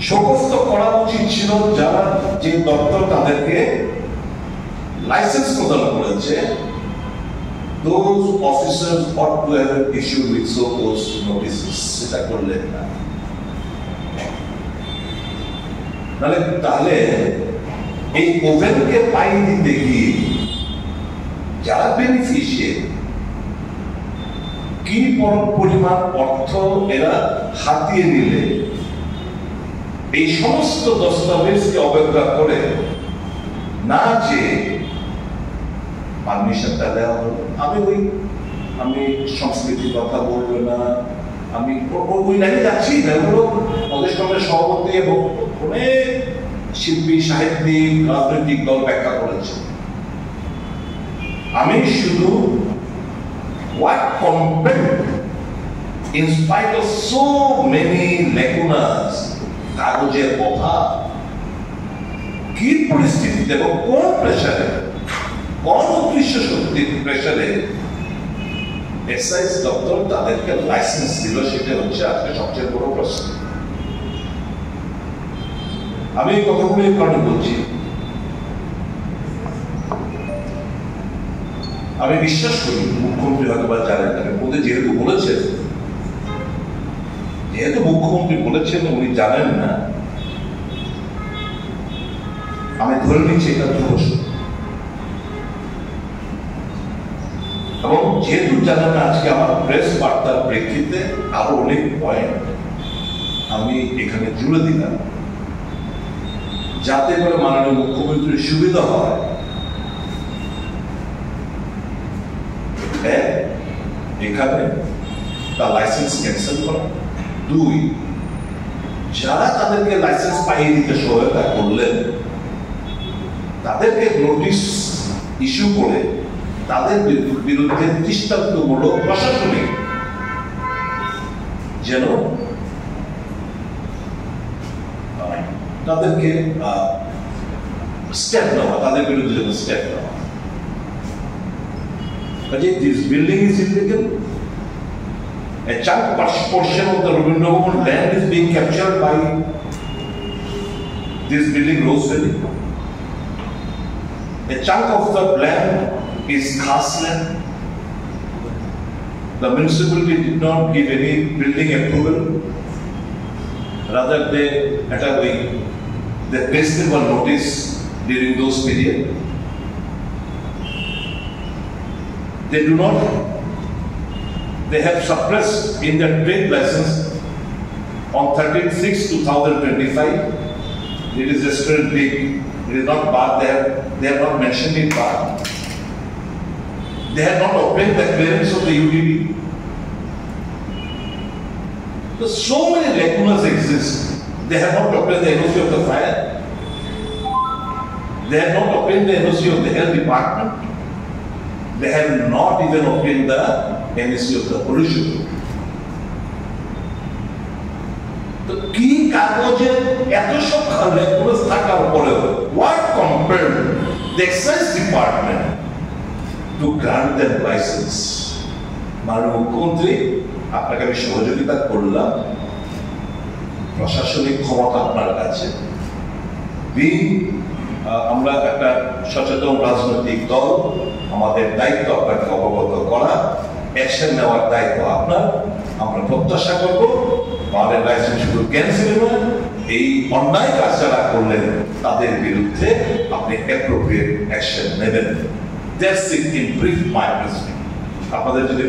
সমস্ত করা উচিত ছিল যারা যে দপ্তর তাদেরকে লাইসেন্স প্রদান করেছে, those officers ought to have issued with so-called notices. সেটা করলেন না। তাহলে এই ওভেনকে পাই দিতে গিয়ে যারা বেনিফিশিয়ারি কি পরিমাণ অর্থ এরা হাতিয়ে নিলে এই সমস্ত দস্তাবেজকে অবজ্ঞা করে না যে পারমিশনটা দেওয়া হলো। আমি সংস্কৃতির কথা বলবো না, আমি ওই লাইনে যাচ্ছি না। ওগুলো প্রদেশ কংগ্রেস সভাপতি এবং অনেক শিল্পী, সাহিত্যিক, রাজনৈতিক দল ব্যাখ্যা করেছে। আমি শুধু what compelled in spite of so many lacunas, কাগজের অভাব, কি পরিস্থিতিতে এবং কোন প্রেসারে, কোন অদৃশ্য শক্তির প্রেসারে এক্সাইজ দপ্তর তাদেরকে লাইসেন্স দিল, সেটা হচ্ছে আজকে সবচেয়ে বড় প্রশ্ন। আমি এই কথাগুলো এই কারণে বলছি, আমি বিশ্বাস করি মুখ্যমন্ত্রী হয়তো বা জানেন না, ওদের যেহেতু মুখ্যমন্ত্রী বলেছেন উনি জানেন না, আমি ধরে নিচ্ছি এটা দুর্ঘটনা। এবং যেহেতু জানেন না, আজকে আমার প্রেস বার্তার প্রেক্ষিতে আরো অনেক পয়েন্ট আমি এখানে জুড়ে দিলাম, যাতে করে মাননীয় মুখ্যমন্ত্রীর সুবিধা হয়। এখানে তার লাইসেন্স ক্যান্সেল করা, 2 যারা তাদেরকে লাইসেন্স পাইয়ে দিতে সহায়তা করলেন তাদেরকে নোটিশ ইস্যু করে তাদের বিরুদ্ধে দৃষ্টান্তমূলক প্রশাসনিক যেন তাদেরকে স্টেপ নেওয়া, তাদের বিরুদ্ধে যেন স্টেপ নেওয়া। This building is illegal. A chunk portion of the Rabindra Bhavan land is being captured by this building, Rose Valley. A chunk of the land is khas land. The municipality did not give any building approval. Rather, they pasted one notice during those periods. They have suppressed in their trade license on 13/6/2025. It is registered big. It is not bar there. They have not mentioned it bar. They have not obtained the clearance of the UDB. So many lacunas exist. They have not obtained the NOC of the fire. They have not obtained the NOC of the health department. They have not even obtained the NOC of the pollution. তো কি কাগজে এত সব লেগুলাস থাকার পরেও what compelled the excise department to grant them license? মাননীয় মুখ্যমন্ত্রী, আপনাকে আমি সহযোগিতা করলাম, প্রশাসনিক ক্ষমতা আপনার কাছে। আমরা একটা সচেতন রাজনৈতিক দল, আমাদের দায়িত্ব আপনাকে অবগত করা, অ্যাকশন নেওয়ার দায়িত্ব আপনার। আমরা প্রত্যাশা করব আমাদের লাইসেন্স শুধু ক্যান্সেল নয়, এই অন্যায় কাজ যারা করলেন তাদের বিরুদ্ধে আপনি অ্যাপ্রোপ্রিয়েট অ্যাকশন নেবেন। দ্যাটস ইট ইন ব্রিফ মাই প্রেসপেক্টিভ। আপনাদের যদি